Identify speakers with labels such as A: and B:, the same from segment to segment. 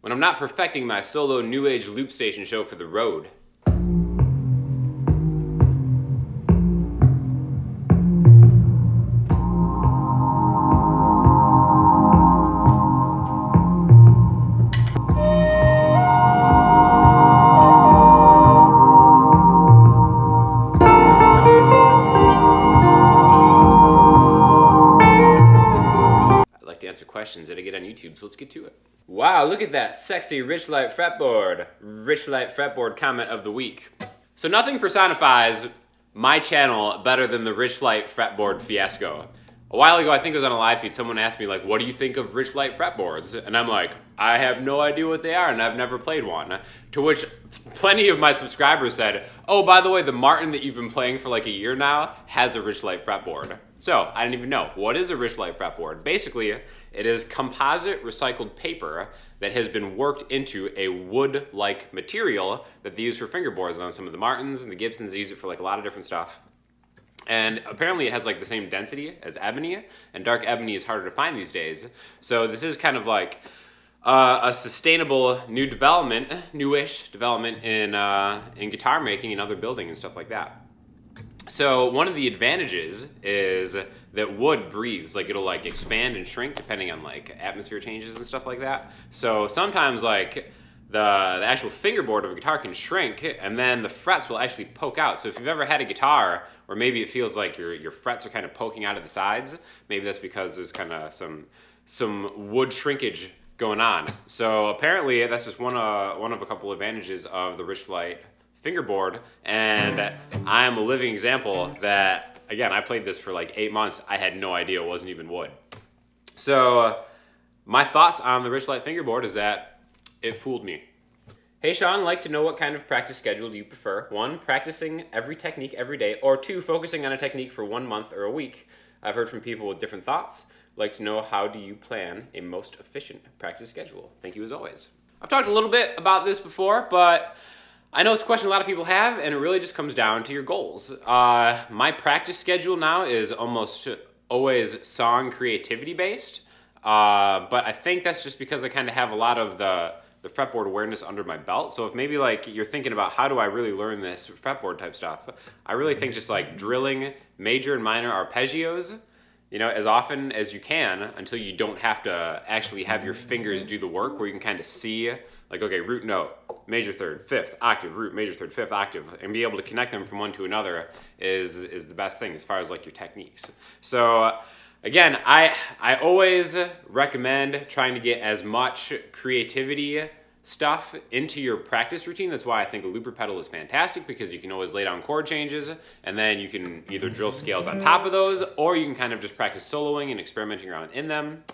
A: when I'm not perfecting my solo new age loop station show for the road. Questions that I get on YouTube, so let's get to it. Wow, look at that sexy Richlite fretboard. Richlite fretboard comment of the week. So nothing personifies my channel better than the Richlite fretboard fiasco. A while ago, I think it was on a live feed, someone asked me like, what do you think of Richlite fretboards? And I'm like, I have no idea what they are and I've never played one. To which plenty of my subscribers said, oh, by the way, the Martin that you've been playing for like a year now has a Richlite fretboard. So I didn't even know. What is a Richlite fretboard? Basically, it is composite recycled paper that has been worked into a wood-like material that they use for fingerboards on some of the Martins and the Gibsons. They use it for like a lot of different stuff. And apparently it has like the same density as ebony, and dark ebony is harder to find these days. So this is kind of like a sustainable new development, newish development in guitar making and other building and stuff like that. So one of the advantages is that wood breathes, like it'll like expand and shrink depending on like atmosphere changes and stuff like that. So sometimes like the actual fingerboard of a guitar can shrink and then the frets will actually poke out. So if you've ever had a guitar or maybe it feels like your frets are kind of poking out of the sides, maybe that's because there's kind of some wood shrinkage going on. So apparently that's just one of a couple advantages of the Richlite fingerboard, and I am a living example that, again, I played this for like 8 months. I had no idea it wasn't even wood. So my thoughts on the Richlite fingerboard is that it fooled me. Hey Sean, like to know what kind of practice schedule do you prefer? 1, practicing every technique every day, or 2, focusing on a technique for 1 month or a week. I've heard from people with different thoughts. Like to know, how do you plan a most efficient practice schedule? Thank you as always. I've talked a little bit about this before, but I know it's a question a lot of people have, and it really just comes down to your goals. My practice schedule now is almost always song creativity based, but I think that's just because I kind of have a lot of the fretboard awareness under my belt. So if maybe like you're thinking about how do I really learn this fretboard type stuff, I really think just like drilling major and minor arpeggios, you know, as often as you can until you don't have to actually have your fingers do the work, where you can kind of see like, okay, root note, major third, fifth octave, root, major third, fifth octave, and be able to connect them from one to another is the best thing as far as like your techniques. So again, I always recommend trying to get as much creativity stuff into your practice routine. That's why I think a looper pedal is fantastic, because you can always lay down chord changes and then you can either drill scales on top of those, or you can kind of just practice soloing and experimenting around in them.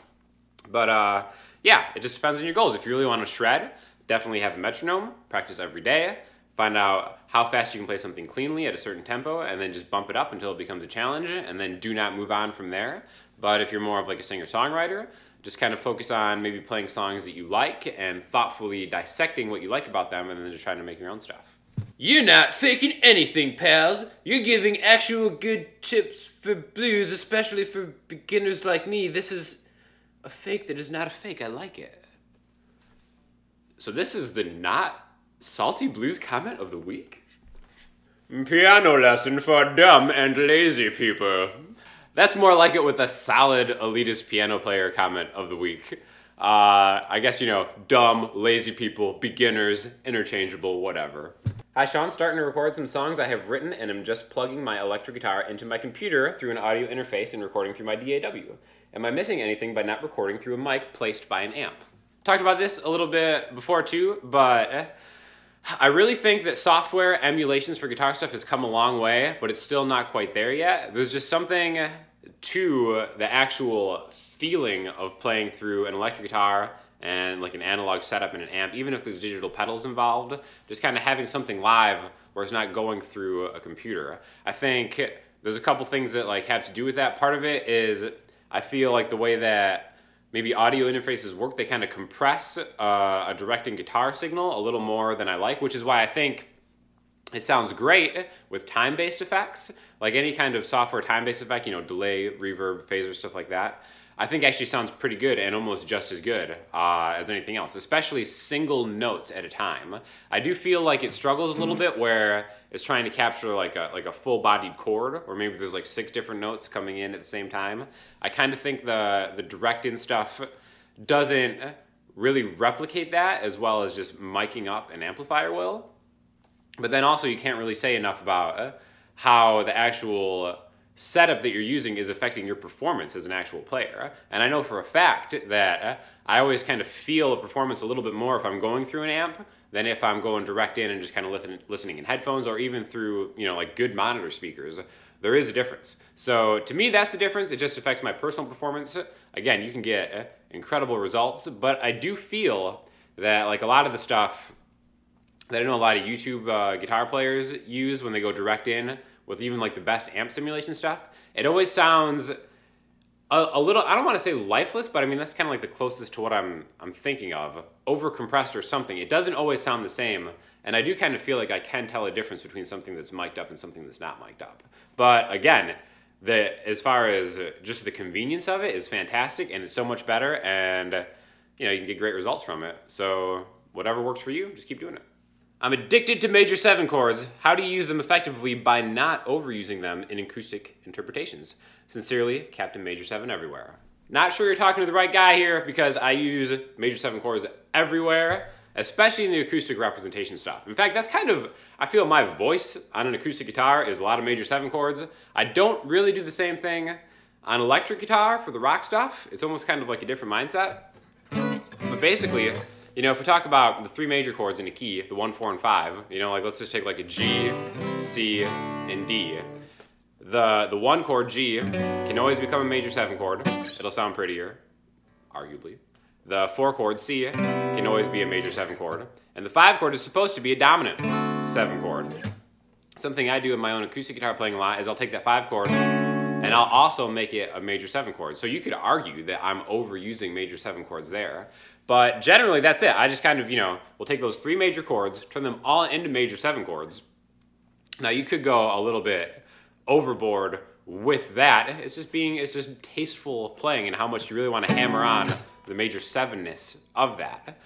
A: But yeah, it just depends on your goals. If you really want to shred, definitely have a metronome, practice every day, find out how fast you can play something cleanly at a certain tempo, and then just bump it up until it becomes a challenge, and then do not move on from there. But if you're more of like a singer-songwriter, just kind of focus on maybe playing songs that you like and thoughtfully dissecting what you like about them, and then just trying to make your own stuff. You're not faking anything, pals. You're giving actual good tips for blues, especially for beginners like me. This is a fake that is not a fake. I like it. So this is the not salty blues comment of the week. Piano lesson for dumb and lazy people. That's more like it with a solid elitist piano player comment of the week. I guess, you know, dumb, lazy people, beginners, interchangeable, whatever. Hi Sean, starting to record some songs I have written and am just plugging my electric guitar into my computer through an audio interface and recording through my DAW. Am I missing anything by not recording through a mic placed by an amp? Talked about this a little bit before too, but I really think that software emulations for guitar stuff has come a long way, but it's still not quite there yet. There's just something to the actual feeling of playing through an electric guitar and like an analog setup and an amp, even if there's digital pedals involved, just kind of having something live where it's not going through a computer. I think there's a couple things that like have to do with that. Part of it is I feel like the way that maybe audio interfaces work, they kind of compress a directing guitar signal a little more than I like, which is why I think it sounds great with time-based effects, like any kind of software time-based effect, you know, delay, reverb, phaser, stuff like that. I think actually sounds pretty good and almost just as good as anything else, especially single notes at a time. I do feel like it struggles a little bit where it's trying to capture like a full-bodied chord, or maybe there's like 6 different notes coming in at the same time. I kind of think the direct-in stuff doesn't really replicate that as well as just miking up an amplifier will. But then also you can't really say enough about how the actual setup that you're using is affecting your performance as an actual player. And I know for a fact that I always kind of feel a performance a little bit more if I'm going through an amp than if I'm going direct in and just kind of listening in headphones or even through, you know, like good monitor speakers. There is a difference. So to me, that's the difference. It just affects my personal performance. Again, you can get incredible results, but I do feel that like a lot of the stuff that I know a lot of YouTube guitar players use when they go direct in with even like the best amp simulation stuff, it always sounds a little, I don't want to say lifeless, but I mean that's kind of like the closest to what I'm thinking of, over compressed or something. It doesn't always sound the same, and I do kind of feel like I can tell a difference between something that's mic'd up and something that's not mic'd up. But again, as far as just the convenience of it is fantastic, and it's so much better, and you know, you can get great results from it. So whatever works for you, just keep doing it. I'm addicted to major 7 chords. How do you use them effectively by not overusing them in acoustic interpretations? Sincerely, Captain Major 7 Everywhere. Not sure you're talking to the right guy here, because I use major 7 chords everywhere, especially in the acoustic representation stuff. In fact, that's kind of, I feel my voice on an acoustic guitar is a lot of major 7 chords. I don't really do the same thing on electric guitar for the rock stuff. It's almost kind of like a different mindset. But basically, you know, if we talk about the 3 major chords in a key, the 1, 4, and 5, you know, like let's just take like a G, C, and D. The 1 chord, G, can always become a major 7 chord. It'll sound prettier, arguably. The 4 chord, C, can always be a major 7 chord. And the 5 chord is supposed to be a dominant 7 chord. Something I do in my own acoustic guitar playing a lot is I'll take that 5 chord and I'll also make it a major 7 chord. So you could argue that I'm overusing major 7 chords there. But generally, that's it. I just kind of, you know, will take those 3 major chords, turn them all into major 7 chords. Now, you could go a little bit overboard with that. It's just tasteful playing and how much you really want to hammer on the major 7-ness of that.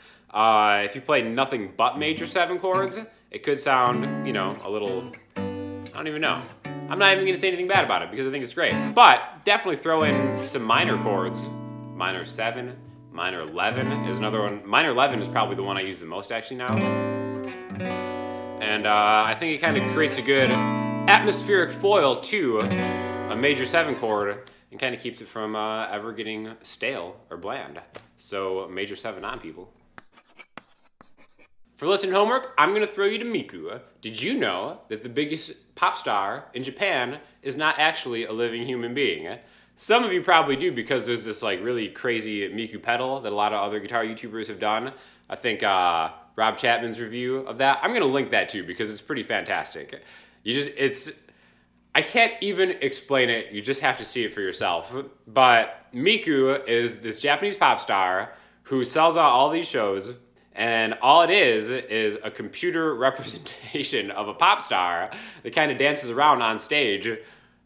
A: If you play nothing but major 7 chords, it could sound, you know, a little, I don't even know. I'm not even going to say anything bad about it because I think it's great. But definitely throw in some minor chords. Minor 7, minor 11 is another one. Minor 11 is probably the one I use the most actually now. And I think it kind of creates a good atmospheric foil to a major 7 chord and kind of keeps it from ever getting stale or bland. So major 7 on, people. For listening homework, I'm going to throw you to Miku. Did you know that the biggest pop star in Japan is not actually a living human being? Some of you probably do because there's this like really crazy Miku pedal that a lot of other guitar YouTubers have done. I think Rob Chapman's review of that, I'm going to link that too because it's pretty fantastic. I can't even explain it, you just have to see it for yourself. But Miku is this Japanese pop star who sells out all these shows, and all it is a computer representation of a pop star that kind of dances around on stage.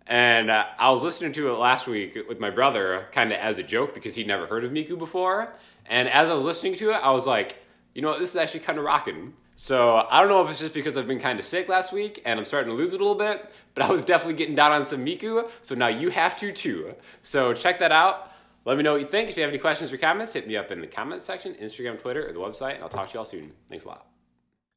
A: And I was listening to it last week with my brother, kind of as a joke because he'd never heard of Miku before. And as I was listening to it, I was like, you know what, this is actually kind of rocking. So I don't know if it's just because I've been kind of sick last week and I'm starting to lose it a little bit, but I was definitely getting down on some Miku, so now you have to too. So check that out. Let me know what you think. If you have any questions or comments, hit me up in the comments section, Instagram, Twitter, or the website, and I'll talk to you all soon. Thanks a lot.